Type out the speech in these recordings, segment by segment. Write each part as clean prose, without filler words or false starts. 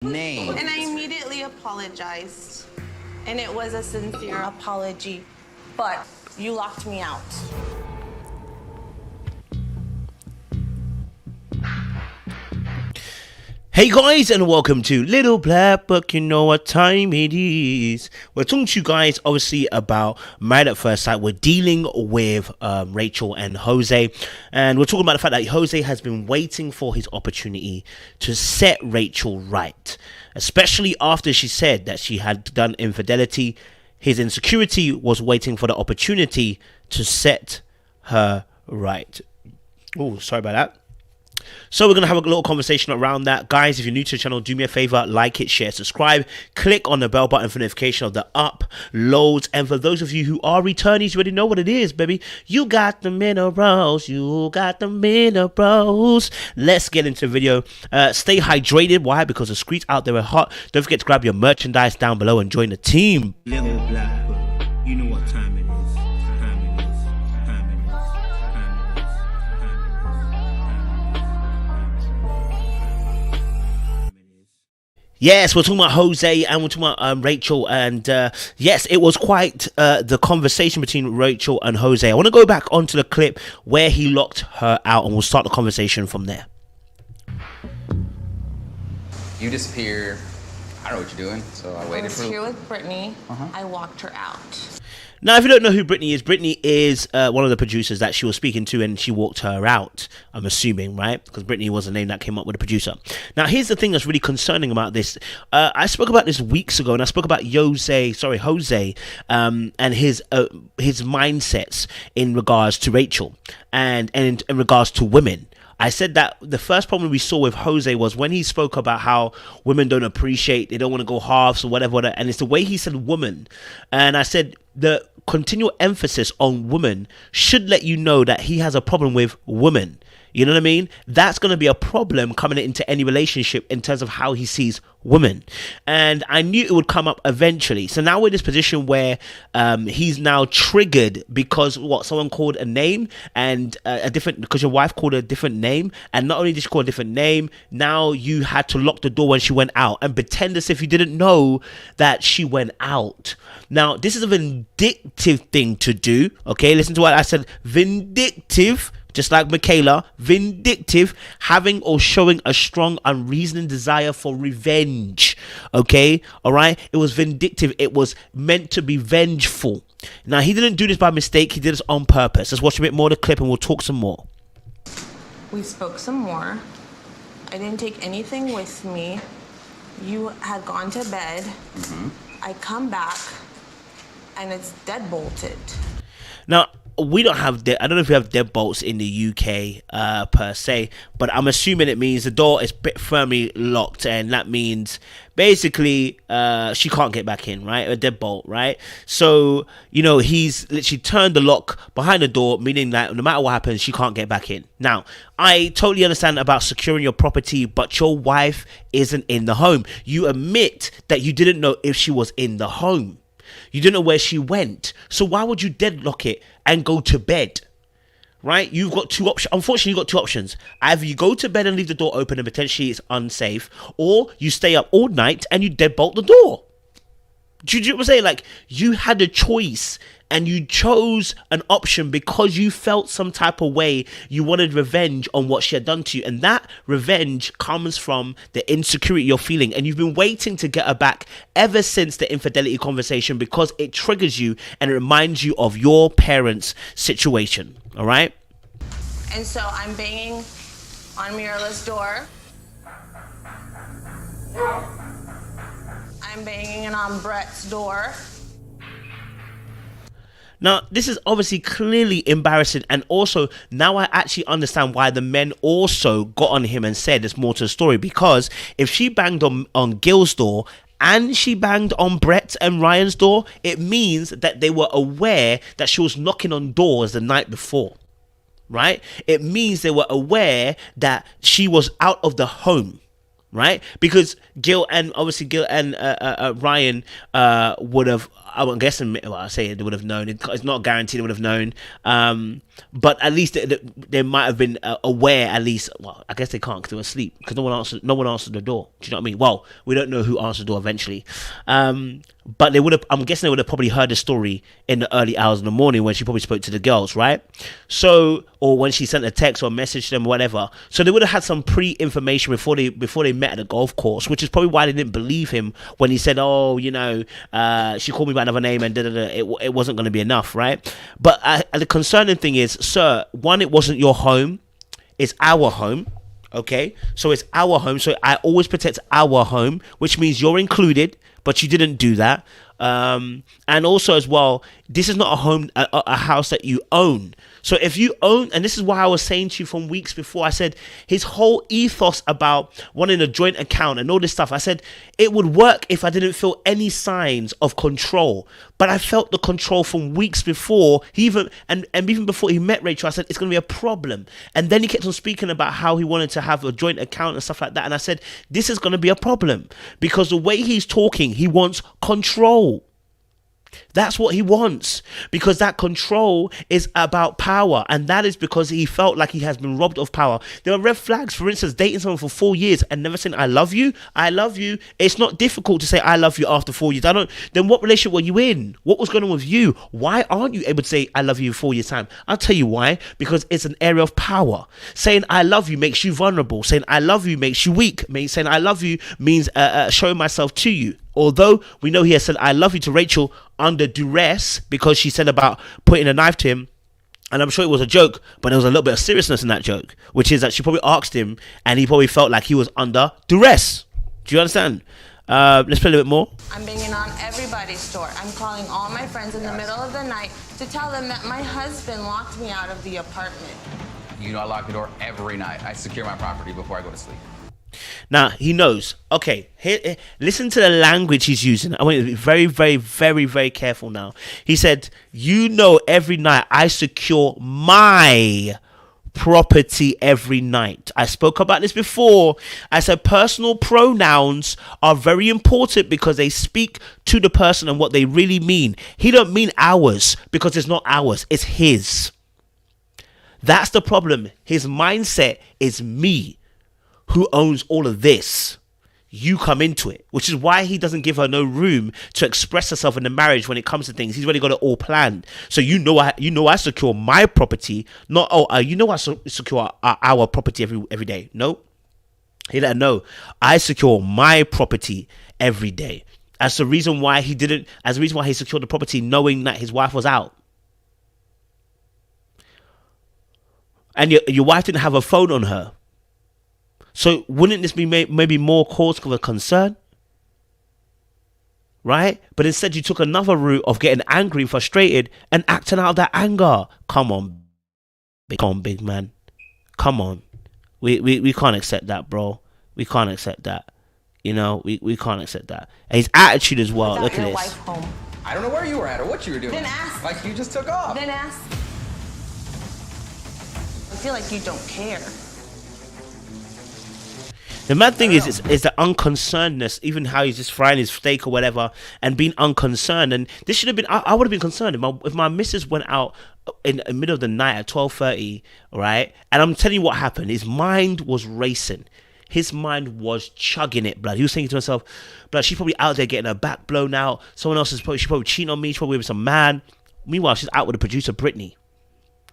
Name. And I immediately apologized. And it was a sincere apology. But you locked me out. Hey guys, and welcome to Little Black Book. You know what time it is. We're talking to you guys obviously about Married at First Sight. We're dealing with Rachel and Jose, and we're talking about the fact that Jose has been waiting for his opportunity to set Rachel right, especially after she said that she had done infidelity. His insecurity was waiting for the opportunity to set her right. Oh, sorry about that. So we're going to have a little conversation around that. Guys, if you're new to the channel, do me a favor, like it, share, subscribe, click on the bell button for notification of the uploads. And for those of you who are returnees, you already know what it is, baby. You got the minerals. You got the minerals. Let's get into the video. Stay hydrated. Why? Because the streets out there are hot. Don't forget to grab your merchandise down below and join the team. Little Black Book. You know what time it is. Yes, we're talking about Jose and we're talking about Rachel, and yes, it was quite the conversation between Rachel and Jose. I want to go back onto the clip where he locked her out, and we'll start the conversation from there. You disappear. I don't know what you're doing, so I waited for. I was here with Brittany. I walked her out. Now, if you don't know who Brittany is one of the producers that she was speaking to, and she walked her out, I'm assuming, right? Because Brittany was the name that came up with the producer. Now, here's the thing that's really concerning about this. I spoke about this weeks ago, and I spoke about Jose, and his mindsets in regards to Rachel and in regards to women. I said that the first problem we saw with Jose was when he spoke about how women don't appreciate, they don't want to go halves or whatever, and it's the way he said woman. And I said the continual emphasis on woman should let you know that he has a problem with women. You know what I mean? That's going to be a problem coming into any relationship in terms of how he sees women. And I knew it would come up eventually. So now we're in this position where he's now triggered because someone called a name and because your wife called a different name. And not only did she call a different name, now you had to lock the door when she went out and pretend as if you didn't know that she went out. Now, this is a vindictive thing to do. Okay, listen to what I said. Vindictive. Just like Michaela, vindictive, having or showing a strong, unreasoning desire for revenge. Okay? All right? It was vindictive. It was meant to be vengeful. Now, he didn't do this by mistake. He did this on purpose. Let's watch a bit more of the clip and we'll talk some more. We spoke some more. I didn't take anything with me. You had gone to bed. I come back, and it's deadbolted. Now, we don't have I don't know if we have deadbolts in the UK per se, but I'm assuming it means the door is firmly locked, and that means basically she can't get back in, right? A deadbolt, right? So, you know, he's literally turned the lock behind the door, meaning that no matter what happens, she can't get back in. Now, I totally understand about securing your property, but your wife isn't in the home. You admit that you didn't know if she was in the home. You didn't know where she went. So why would you deadlock it and go to bed? Right? You've got two options. Unfortunately, you've got two options. Either you go to bed and leave the door open and potentially it's unsafe, or you stay up all night and you deadbolt the door. Do you know what I'm saying? Like, you had a choice and you chose an option because you felt some type of way. You wanted revenge on what she had done to you. And that revenge comes from the insecurity you're feeling. And you've been waiting to get her back ever since the infidelity conversation because it triggers you and it reminds you of your parents' situation. All right? And so I'm banging on Mirala's door. I'm banging on Brett's door. Now, this is obviously clearly embarrassing, and also now I actually understand why the men also got on him and said there's more to the story, because if she banged on Gil's door and she banged on Brett and Ryan's door, it means that they were aware that she was knocking on doors the night before, right? It means they were aware that she was out of the home. Right, because Gil and Ryan would have, I'm guessing, well, I say they would have known. It's not guaranteed they would have known. But at least they might have been aware. At least, well, I guess they can't because they were asleep because no one answered the door. Do you know what I mean? Well, we don't know who answered the door eventually. But they would have. I'm guessing they would have probably heard the story in the early hours of the morning when she probably spoke to the girls, right? So, or when she sent a text or message them, whatever. So they would have had some pre-information before they met at the golf course, which is probably why they didn't believe him when he said, "Oh, you know, she called me by another name and it wasn't going to be enough," right? But the concerning thing is, sir, one, it wasn't your home, it's our home. Okay, so it's our home, so I always protect our home, which means you're included, but you didn't do that. And also as well, this is not a home, a house that you own. So if you own, and this is why I was saying to you from weeks before, I said his whole ethos about wanting a joint account and all this stuff, I said it would work if I didn't feel any signs of control. But I felt the control from weeks before he even, and even before he met Rachel, I said it's going to be a problem. And then he kept on speaking about how he wanted to have a joint account and stuff like that. And I said, this is going to be a problem because the way he's talking, he wants control. That's what he wants, because that control is about power, and that is because he felt like he has been robbed of power. There are red flags. For instance, dating someone for 4 years and never saying I love you. It's not difficult to say I love you after 4 years. Then what relationship were you in? What was going on with you? Why aren't you able to say I love you in 4 years time? I'll tell you why. Because it's an area of power. Saying I love you makes you vulnerable. Saying I love you makes you weak. Saying I love you means showing myself to you. Although we know he has said I love you to Rachel under duress because she said about putting a knife to him, and I'm sure it was a joke, but there was a little bit of seriousness in that joke, which is that she probably asked him and he probably felt like he was under duress. Do you understand? Let's play a little bit more. I'm banging on everybody's door. I'm calling all my friends in the middle of the night to tell them that my husband locked me out of the apartment. You know I lock the door every night. I secure my property before I go to sleep. Now he knows. Okay, here, listen to the language he's using. I want you to be very, very, very, very careful now. He said, you know, every night I secure my property every night. I spoke about this before. I said personal pronouns are very important because they speak to the person and what they really mean. He don't mean ours because it's not ours, it's his. That's the problem. His mindset is me. Who owns all of this? You come into it, which is why he doesn't give her no room to express herself in the marriage when it comes to things. He's already got it all planned. So I secure my property, not I secure our property every day. No, he let her know I secure my property every day. That's the reason why he didn't. As the reason why he secured the property, knowing that his wife was out, and your wife didn't have a phone on her. So wouldn't this be maybe more cause of a concern? Right? But instead you took another route of getting angry, frustrated, and acting out of that anger. Come on, big man. Come on. We can't accept that, bro. We can't accept that. You know, we can't accept that. And his attitude as well. Look at this. Wife home. I don't know where you were at or what you were doing. Then ask. Like you just took off. Then ask. I feel like you don't care. The mad thing is the unconcernedness, even how he's just frying his steak or whatever and being unconcerned. And this should have been, I would have been concerned if my missus went out in the middle of the night at 12:30, right? And I'm telling you what happened. His mind was racing. His mind was chugging it, blood. He was thinking to himself, blood, she's probably out there getting her back blown out. Someone else she's probably cheating on me. She's probably with some man. Meanwhile, she's out with the producer, Brittany,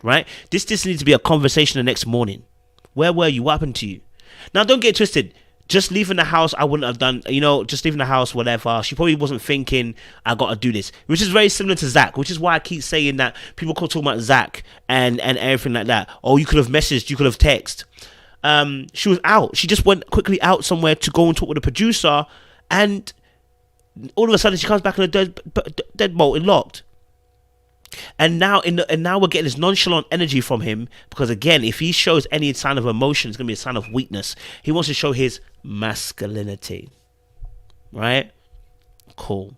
right? This needs to be a conversation the next morning. Where were you? What happened to you? Now, don't get twisted. Just leaving the house, I wouldn't have done, just leaving the house, whatever. She probably wasn't thinking, I got to do this. Which is very similar to Zach, which is why I keep saying that people could talk about Zach and everything like that. Oh, you could have messaged, you could have texted. She was out. She just went quickly out somewhere to go and talk with the producer. And all of a sudden, she comes back in a deadbolt and locked. And now we're getting this nonchalant energy from him because again, if he shows any sign of emotion, it's gonna be a sign of weakness. He wants to show his masculinity, right? Cool.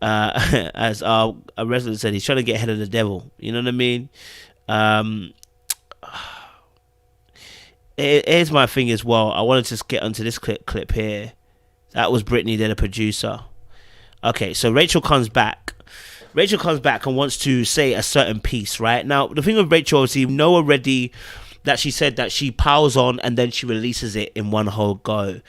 As a resident said, he's trying to get ahead of the devil. You know what I mean? Here's my thing as well. I wanted to just get onto this clip here. That was Brittany, then a producer. Okay, so Rachel comes back. Rachel comes back and wants to say a certain piece, right? Now, the thing with Rachel, obviously, we know already that she said that she piles on and then she releases it in one whole go.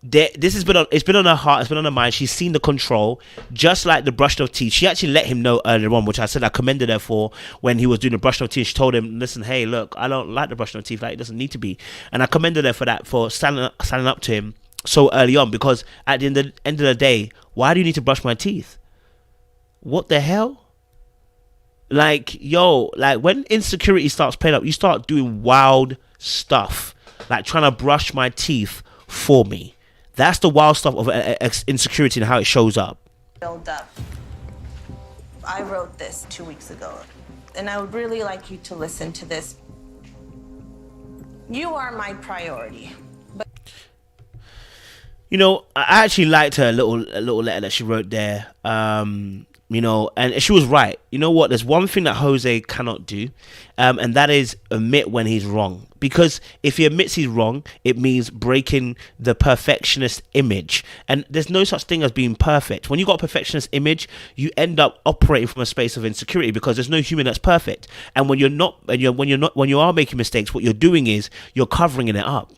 This has been it's been on her heart, it's been on her mind. She's seen the control, just like the brushing of teeth. She actually let him know earlier on, which I said I commended her for when he was doing the brushing of teeth. She told him, listen, hey, look, I don't like the brushing of teeth, like it doesn't need to be. And I commended her for that, for standing up to him so early on, because at the end of the day, why do you need to brush my teeth? What the hell? Like, when insecurity starts playing up, you start doing wild stuff, like trying to brush my teeth for me. That's the wild stuff of insecurity and how it shows up. Build up. I wrote this 2 weeks ago, and I would really like you to listen to this. You are my priority. But I actually liked her little letter that she wrote there. And she was right. You know what? There's one thing that Jose cannot do, and that is admit when he's wrong. Because if he admits he's wrong, it means breaking the perfectionist image. And there's no such thing as being perfect. When you got a perfectionist image, you end up operating from a space of insecurity, because there's no human that's perfect. And when you are making mistakes, what you're doing is you're covering it up.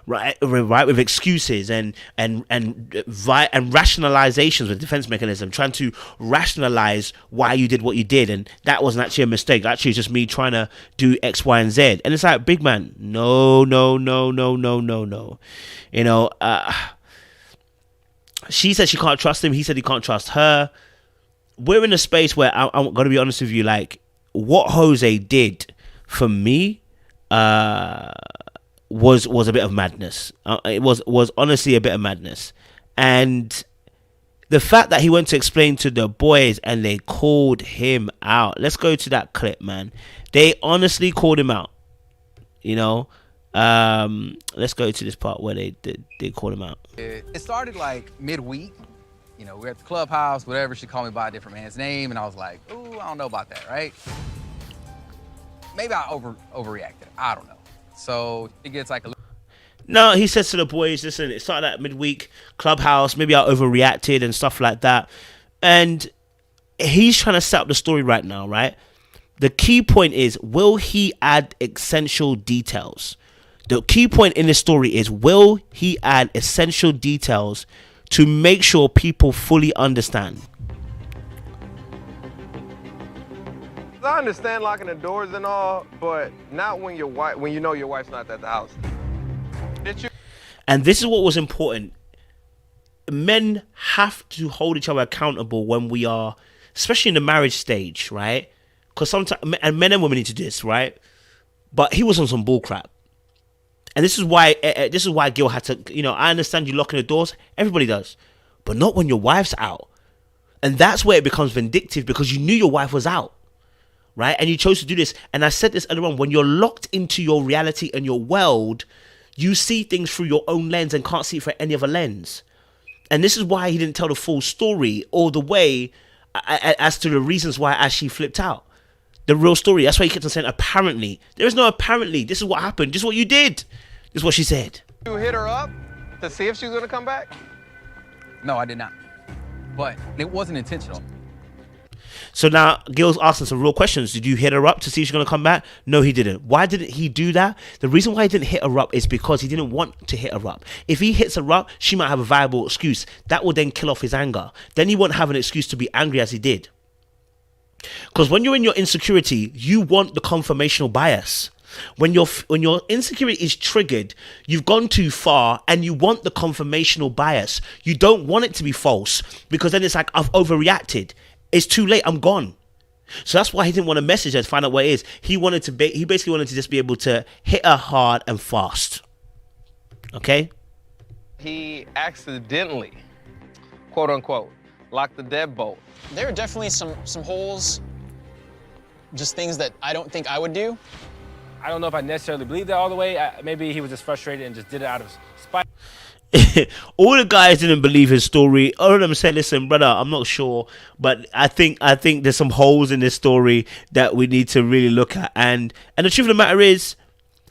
Right, with excuses and rationalizations with defense mechanism, trying to rationalize why you did what you did, and that wasn't actually a mistake. Actually, it's just me trying to do X, Y, and Z. And it's like, big man, no. She said she can't trust him. He said he can't trust her. We're in a space where I'm going to be honest with you. Like, what Jose did for me, was a bit of madness. It was honestly a bit of madness. And the fact that he went to explain to the boys and they called him out. Let's go to that clip, man. They honestly called him out. Let's go to this part where they called him out. It started like midweek. We're at the clubhouse, whatever. She called me by a different man's name, and I was like, ooh, I don't know about that, right? Maybe I overreacted. I don't know. So it gets like a... No, he says to the boys, listen, it started at midweek clubhouse. Maybe I overreacted and stuff like that. And he's trying to set up the story right now, right? The key point is, will he add essential details? The key point in this story is, will he add essential details to make sure people fully understand? I understand locking the doors and all, but not when your wife, when you know your wife's not at the house. And this is what was important. Men have to hold each other accountable when we are, especially in the marriage stage, right? Because sometimes, and men and women need to do this, right? But he was on some bull crap. And this is why Gil had to, I understand you locking the doors. Everybody does. But not when your wife's out. And that's where it becomes vindictive, because you knew your wife was out. Right? And you chose to do this. And I said this earlier on, when you're locked into your reality and your world, you see things through your own lens and can't see it through any other lens. And this is why he didn't tell the full story all the way as to the reasons why she flipped out. The real story. That's why he kept on saying, apparently. There is no apparently. This is what happened. This is what you did. This is what she said. You hit her up to see if she was going to come back? No, I did not. But it wasn't intentional. So now Gil's asking some real questions. Did you hit her up to see if she's going to come back? No, he didn't. Why didn't he do that? The reason why he didn't hit her up is because he didn't want to hit her up. If he hits her up, she might have a viable excuse. That would then kill off his anger. Then he won't have an excuse to be angry as he did. Because when you're in your insecurity, you want the confirmational bias. When your insecurity is triggered, you've gone too far and you want the confirmational bias. You don't want it to be false, because then it's like, I've overreacted. It's too late. I'm gone. So that's why he didn't want to message her to find out what it is. He basically wanted to just be able to hit her hard and fast. Okay? He accidentally, quote unquote, locked the deadbolt. There are definitely some holes, just things that I don't think I would do. I don't know if I necessarily believe that all the way. Maybe he was just frustrated and just did it out of spite. All the guys didn't believe his story. All of them said, listen, brother, I'm not sure, but I think there's some holes in this story that we need to really look at. And the truth of the matter is,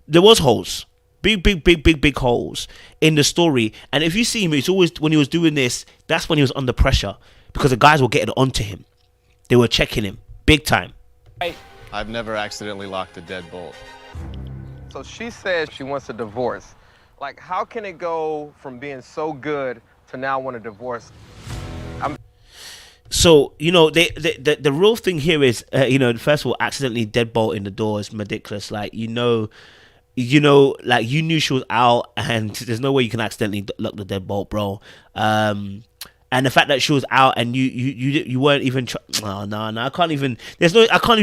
there was holes. Big holes in the story. And if you see him, it's always when he was doing this, that's when he was under pressure. because the guys were getting onto him. They were checking him big time. I've never accidentally locked a deadbolt. So she says she wants a divorce. Like, how can it go from being so good to now want a divorce? So, you know, the real thing here is, you know, first of all, accidentally deadbolt in the door is ridiculous. Like, you know, like you knew she was out, and there's no way you can accidentally lock the deadbolt, bro. And the fact that she was out and you weren't even no, I can't even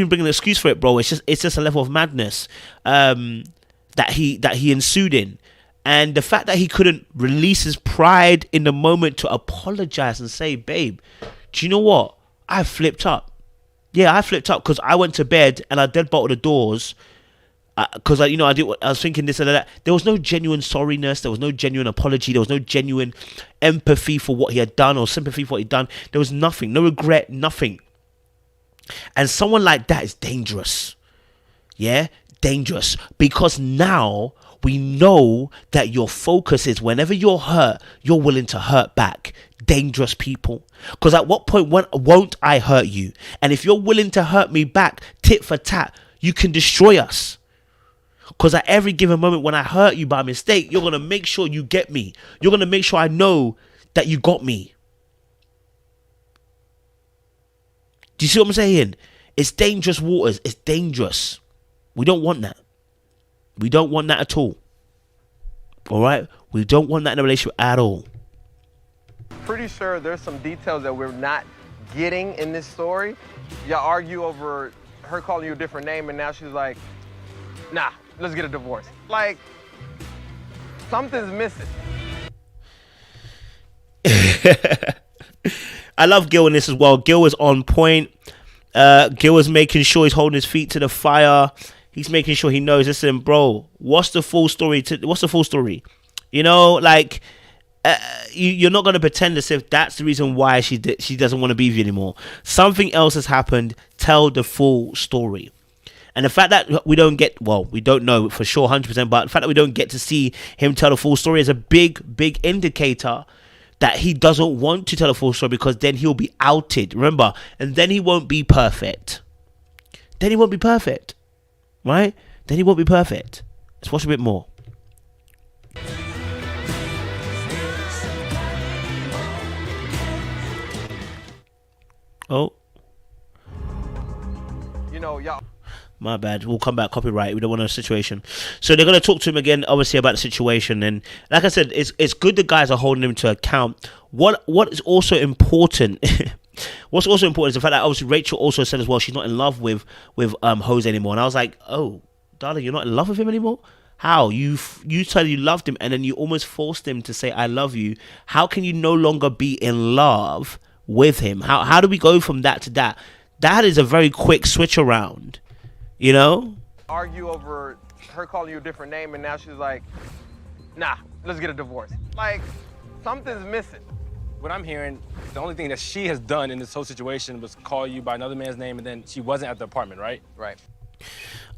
bring an excuse for it, bro. It's just a level of madness that he ensued in. And the fact that he couldn't release his pride in the moment to apologize and say, babe, do you know what? I flipped up. Yeah, I flipped up because I went to bed and I deadbolted the doors. Because I was thinking this and that. There was no genuine sorriness. There was no genuine apology. There was no genuine empathy for what he had done or sympathy for what he'd done. There was nothing, no regret, nothing. And someone like that is dangerous. Yeah, dangerous. Because now we know that your focus is whenever you're hurt, you're willing to hurt back. Dangerous people. Because at what point won't I hurt you? And if you're willing to hurt me back, tit for tat, you can destroy us. Because at every given moment when I hurt you by mistake, you're going to make sure you get me. You're going to make sure I know that you got me. Do you see what I'm saying? It's dangerous waters. It's dangerous. We don't want that. We don't want that at all. All right? We don't want that in a relationship at all. Pretty sure there's some details that we're not getting in this story. Y'all argue over her calling you a different name, and now she's like, nah, let's get a divorce. Like, something's missing. I love Gil in this as well. Gil is on point. Gil is making sure he's holding his feet to the fire. He's making sure he knows. Listen, bro, what's the full story? What's the full story? You know, like, you're not going to pretend as if that's the reason why she doesn't want to be with you anymore. Something else has happened. Tell the full story. And the fact that we don't know for sure 100%, but the fact that we don't get to see him tell the full story is a big, big indicator that he doesn't want to tell the full story, because then he'll be outed. Remember, and then he won't be perfect. Right? Then he won't be perfect. Let's watch a bit more. Oh. You know, y'all. My bad. We'll come back. Copyright. We don't want a situation. So they're going to talk to him again, obviously, about the situation. And like I said, it's good the guys are holding him to account. What is also important... What's also important is the fact that obviously Rachel also said as well she's not in love with Jose anymore. And I was like, oh, darling, you're not in love with him anymore? How? You said you loved him and then you almost forced him to say I love you. How can you no longer be in love with him? How do we go from that to that? That is a very quick switch around. You know? Argue over her calling you a different name, and now she's like, nah, let's get a divorce. Like, something's missing. What I'm hearing, the only thing that she has done in this whole situation was call you by another man's name, and then she wasn't at the apartment, right? Right.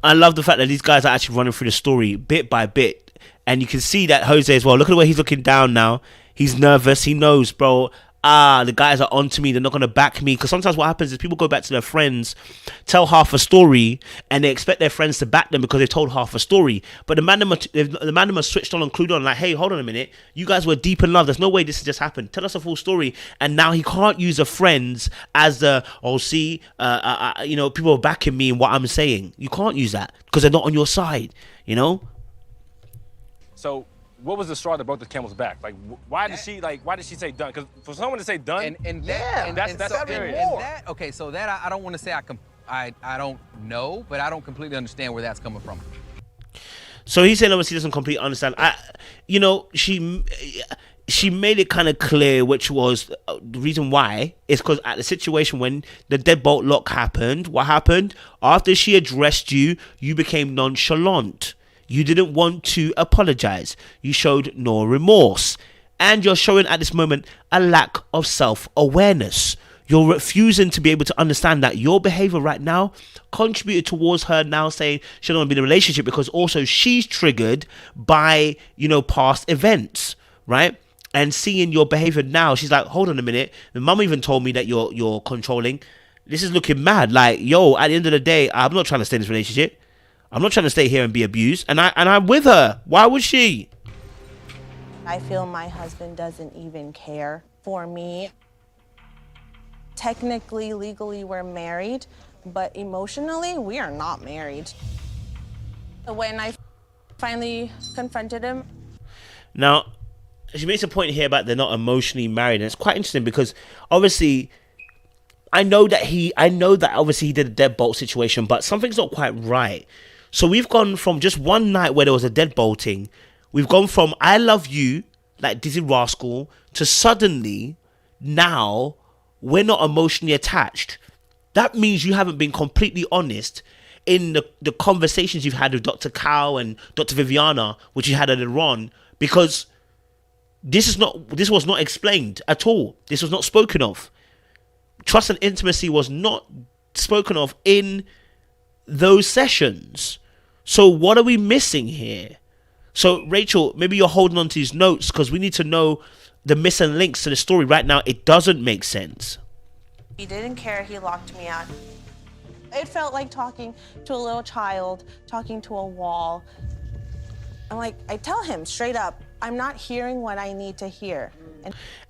I love the fact that these guys are actually running through the story bit by bit. And you can see that Jose as well. Look at the way he's looking down now. He's nervous. He knows, bro. The guys are onto me. They're not going to back me. Because sometimes what happens is people go back to their friends, tell half a story, and they expect their friends to back them because they've told half a story. But the man them are switched on and clued on. Like, hey, hold on a minute. You guys were deep in love. There's no way this has just happened. Tell us a full story. And now he can't use the friends as the, people are backing me in what I'm saying. You can't use that because they're not on your side, you know? So what was the straw that broke the camel's back? Like, why did she say done? Because for someone to say done, okay, so that I don't want to say I don't know, but I don't completely understand where that's coming from. So he's saying obviously he doesn't completely understand. She made it kind of clear, which was the reason why is because at the situation when the deadbolt lock happened, what happened? After she addressed you, you became nonchalant. You didn't want to apologize. You showed no remorse. And you're showing at this moment a lack of self-awareness. You're refusing to be able to understand that your behavior right now contributed towards her now saying she don't want to be in a relationship because also she's triggered by, past events, right? and seeing your behavior now, she's like, hold on a minute. The mum even told me that you're controlling. This is looking mad. Like, yo, at the end of the day, I'm not trying to stay in this relationship. I'm not trying to stay here and be abused. And I'm with her. Why would she? I feel my husband doesn't even care for me. Technically, legally, we're married, but emotionally, we are not married. When I finally confronted him. Now, she makes a point here about they're not emotionally married, and it's quite interesting because obviously, I know that obviously he did a deadbolt situation, but something's not quite right. So we've gone from just one night where there was a deadbolting, we've gone from I love you, like Dizzy Rascal, to suddenly now we're not emotionally attached. That means you haven't been completely honest in the conversations you've had with Dr. Cow and Dr. Viviana, which you had earlier on, because this was not explained at all. This was not spoken of. Trust and intimacy was not spoken of in those sessions. So what are we missing here? So Rachel, maybe you're holding on to these notes because we need to know the missing links to the story. Right now, it doesn't make sense. He didn't care. He locked me out. It felt like talking to a little child, talking to a wall. I'm like, I tell him straight up, I'm not hearing what I need to hear.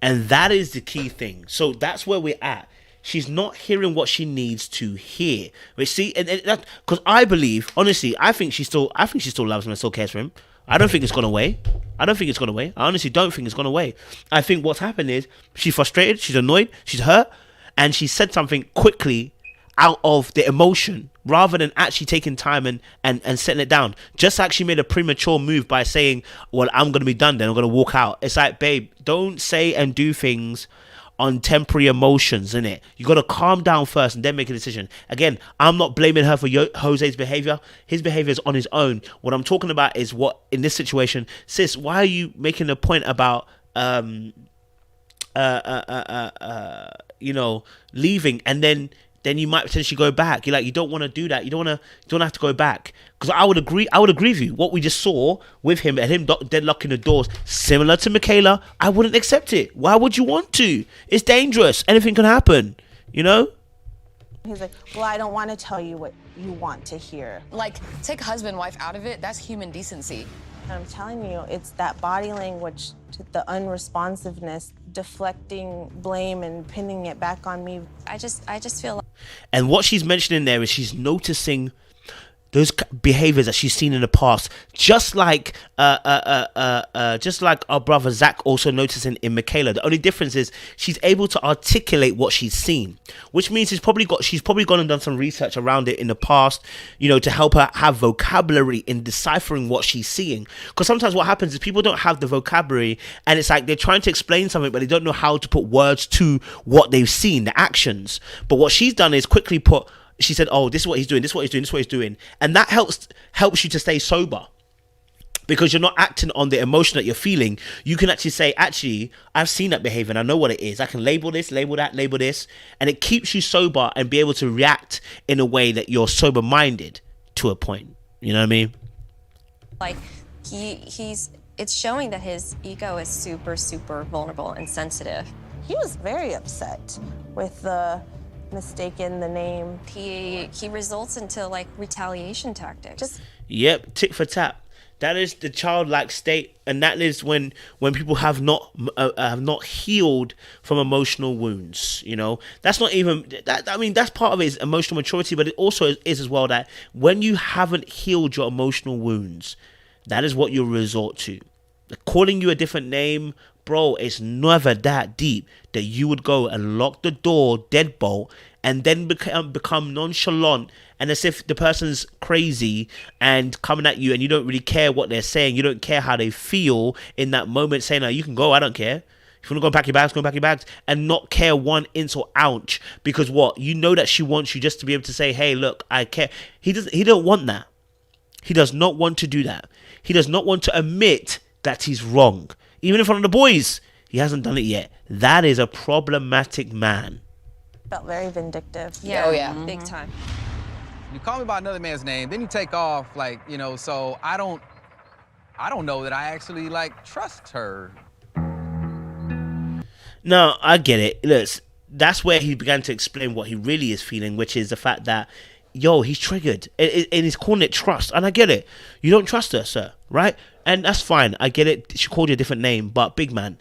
And that is the key thing. So that's where we're at. She's not hearing what she needs to hear. But see, and that, because I believe, honestly, I think she still loves him and still cares for him. I don't think it's gone away. I honestly don't think it's gone away. I think what's happened is she's frustrated, she's annoyed, she's hurt, and she said something quickly out of the emotion rather than actually taking time and setting it down. Just like she made a premature move by saying, well, I'm going to be done then, I'm going to walk out. It's like, babe, don't say and do things on temporary emotions, innit? You got to calm down first and then make a decision. Again, I'm not blaming her for Jose's behavior. His behavior is on his own. What I'm talking about is what, in this situation, sis, why are you making a point about, leaving and then you might potentially go back? You're like, you don't want to do that. You don't have to go back. Because I would agree with you. What we just saw with him and him deadlocking the doors, similar to Michaela, I wouldn't accept it. Why would you want to? It's dangerous. Anything can happen, you know? He's like, well, I don't want to tell you what you want to hear. Like, take husband, wife out of it. That's human decency. And I'm telling you, it's that body language, the unresponsiveness, deflecting blame and pinning it back on me. I just feel like... And what she's mentioning there is she's noticing those behaviors that she's seen in the past, just like our brother Zach also noticing in Michaela. The only difference is she's able to articulate what she's seen, which means she's probably gone and done some research around it in the past, to help her have vocabulary in deciphering what she's seeing. Because sometimes what happens is people don't have the vocabulary, and it's like they're trying to explain something, but they don't know how to put words to what they've seen, the actions. But what she's done is quickly she said, oh, this is what he's doing, this is what he's doing, this is what he's doing. And that helps you to stay sober. Because you're not acting on the emotion that you're feeling. You can actually say, actually, I've seen that behavior and I know what it is. I can label this, label that, label this. And it keeps you sober and be able to react in a way that you're sober-minded to a point. You know what I mean? Like, it's showing that his ego is super, super vulnerable and sensitive. He was very upset with the mistaken the name. He results into like retaliation tactics. Yep, tit for tat. That is the childlike state, and that is when people have not healed from emotional wounds. That's not even that. I mean, that's part of it is emotional maturity, but it also is as well that when you haven't healed your emotional wounds, that is what you'll resort to. Calling you a different name, bro, it's never that deep that you would go and lock the door, deadbolt, and then become nonchalant and as if the person's crazy and coming at you and you don't really care what they're saying. You don't care how they feel in that moment, saying, you can go, I don't care. If you want to go pack your bags, go pack your bags, and not care 1 inch or ouch. Because what? You know that she wants you just to be able to say, hey, look, I care. He don't want that. He does not want to do that. He does not want to admit that he's wrong. Even in front of the boys, he hasn't done it yet. That is a problematic man. Felt very vindictive. Yeah, oh yeah, big time. You call me by another man's name, then you take off, so I don't know that I actually trust her. No, I get it. Look, that's where he began to explain what he really is feeling, which is the fact that, yo, he's triggered. And he's calling it trust. And I get it. You don't trust her, sir, right? And that's fine. I get it. She called you a different name. But, big man,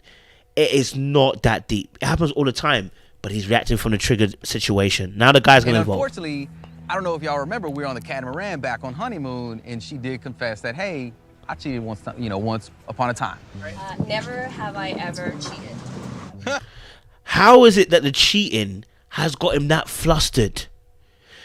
it is not that deep. It happens all the time. But he's reacting from the triggered situation. Now the guy's going to evolve. Unfortunately, I don't know if y'all remember, we were on the catamaran back on honeymoon, and she did confess that, hey, I cheated once upon a time. Never have I ever cheated. How is it that the cheating has got him that flustered?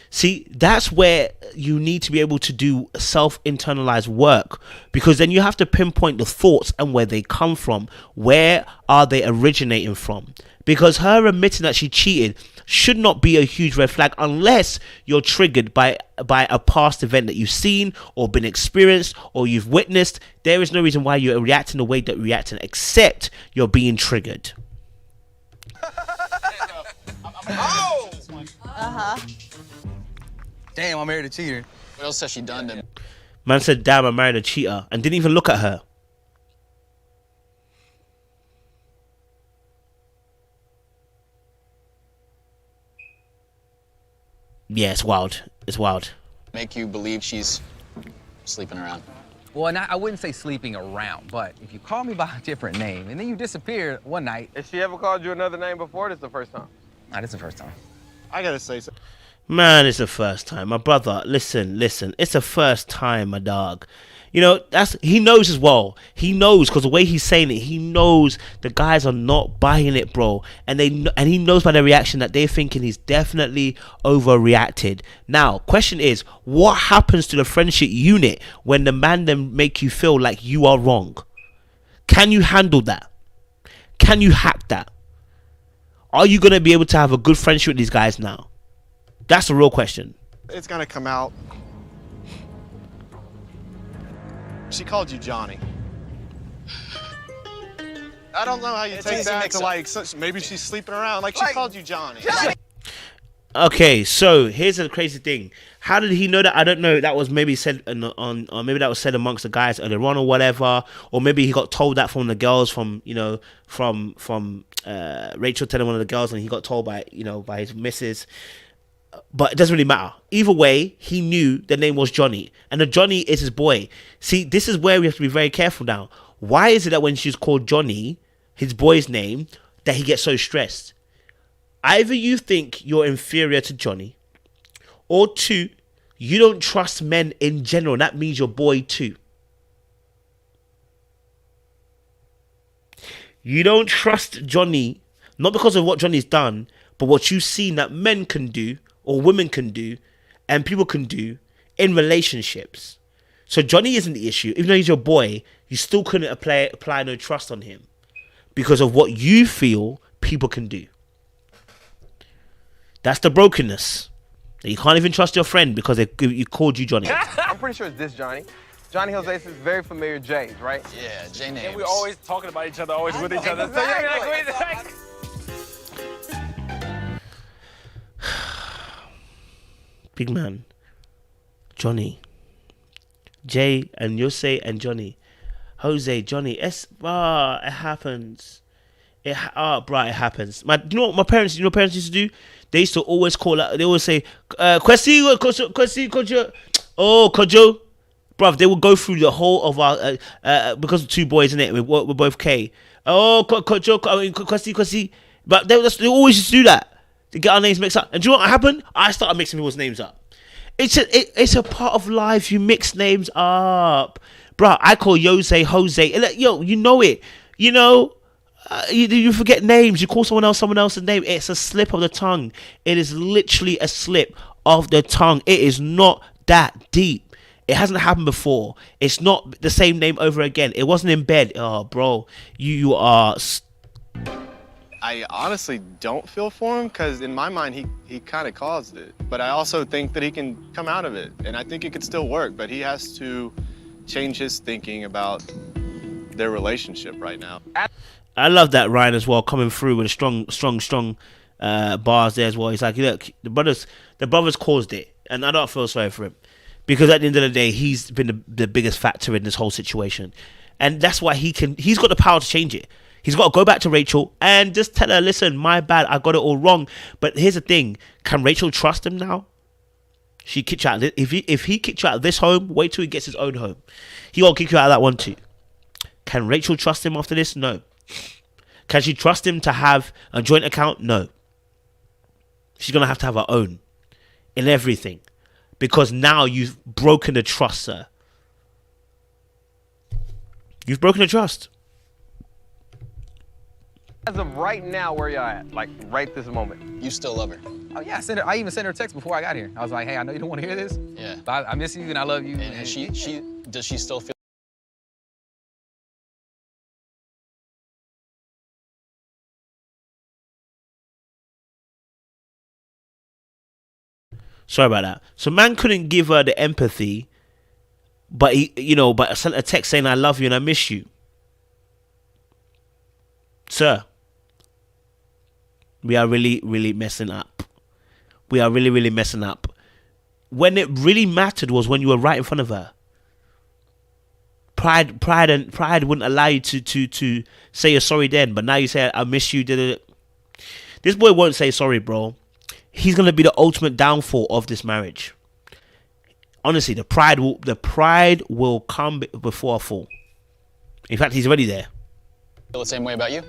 See, that's where you need to be able to do self-internalized work, because then you have to pinpoint the thoughts and where they come from. Where are they originating from? Because her admitting that she cheated should not be a huge red flag unless you're triggered by a past event that you've seen or been experienced or you've witnessed. There is no reason why you're reacting the way that you're reacting except you're being triggered. Damn, I married a cheater. What else has she done to me? Man said, damn, I married a cheater, and didn't even look at her. Yeah, it's wild. It's wild. Make you believe she's sleeping around. Well, and I wouldn't say sleeping around, but if you call me by a different name and then you disappear one night. Has she ever called you another name before? This is the first time. Nah, this is the first time. I gotta say something. Man, it's the first time. My brother, listen. It's the first time, my dog. You know, he knows as well. He knows, because the way he's saying it, he knows the guys are not buying it, bro. And he knows by their reaction that they're thinking he's definitely overreacted. Now, question is, what happens to the friendship unit when the man then make you feel like you are wrong? Can you handle that? Can you hack that? Are you going to be able to have a good friendship with these guys now? That's the real question. It's gonna come out. She called you Johnny. I don't know how you take that to like, maybe she's sleeping around. Like, she called you Johnny. Okay, so here's the crazy thing. How did he know that? I don't know. That was maybe said or maybe that was said amongst the guys earlier on or whatever. Or maybe he got told that from the girls, from Rachel telling one of the girls, and he got told by his missus. But it doesn't really matter. Either way, he knew the name was Johnny. And the Johnny is his boy. See, this is where we have to be very careful now. Why is it that when she's called Johnny, his boy's name, that he gets so stressed? Either you think you're inferior to Johnny, or two, you don't trust men in general. And that means your boy too. You don't trust Johnny, not because of what Johnny's done, but what you've seen that men can do, or women can do, and people can do in relationships. So Johnny isn't the issue. Even though he's your boy, you still couldn't apply no trust on him because of what you feel people can do. That's the brokenness. You can't even trust your friend because you called you Johnny. I'm pretty sure it's this Johnny. Johnny Jose is very familiar J's, right? Yeah, J names. And we're always talking about each other, always with each other. Exactly. Big man, Johnny, Jay and Jose and Johnny, Jose, Johnny, it happens. It happens. You know what my parents used to do? They used to always call out. They always say, Kwesi, Kojo. Oh, Kojo. Bruv, they would go through the whole of our, because of two boys, innit? We're both K. Oh, Kojo, Kwesi. But they always used to do that. To get our names mixed up. And do you know what happened? I started mixing people's names up. It's a part of life. You mix names up. Bruh, I call Jose. Yo, you know it. You know, you forget names. You call someone else's name. It's a slip of the tongue. It is literally a slip of the tongue. It is not that deep. It hasn't happened before. It's not the same name over again. It wasn't in bed. Oh, bro, you are... I honestly don't feel for him because in my mind, he kind of caused it. But I also think that he can come out of it. And I think it could still work, but he has to change his thinking about their relationship right now. I love that Ryan as well, coming through with a strong bars there as well. He's like, look, the brothers caused it, and I don't feel sorry for him because at the end of the day, he's been the biggest factor in this whole situation, and that's why he's got the power to change it. He's got to go back to Rachel and just tell her, listen, my bad, I got it all wrong. But here's the thing, can Rachel trust him now? She kicked you out. If he kicked you out of this home, wait till he gets his own home. He gonna kick you out of that one too. Can Rachel trust him after this? No. Can she trust him to have a joint account? No. She's gonna have to have her own in everything, because now you've broken the trust, sir. You've broken the trust. As of right now, where y'all at? Like, right this moment. You still love her. Oh yeah, I even sent her a text before I got here. I was like, hey, I know you don't want to hear this. Yeah. But I miss you and I love you. And does she still feel? Sorry about that. So man couldn't give her the empathy, but but sent a text saying I love you and I miss you. Sir, we are really, really messing up. We are really, really messing up. When it really mattered was when you were right in front of her. Pride wouldn't allow you to say you're sorry then, but now you say I miss you. This boy won't say sorry, bro. He's gonna be the ultimate downfall of this marriage. Honestly, the pride will come before a fall. In fact, he's already there. Feel the same way about you?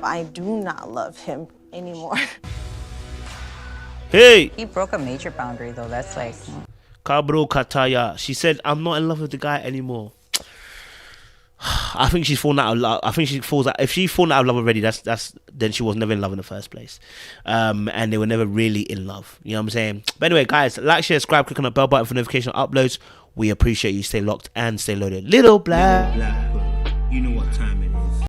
I do not love him anymore. Hey, He broke a major boundary though. That's like, Kabro Kataya. She said, I'm not in love with the guy anymore. I think she's fallen out of love. I think she falls out. If she's fallen out of love already, then she was never in love in the first place. And they were never really in love. You know what I'm saying? But anyway, guys, like, share, subscribe, click on the bell button for notification uploads. We appreciate you. Stay locked and stay loaded. Little black. You know what time it is.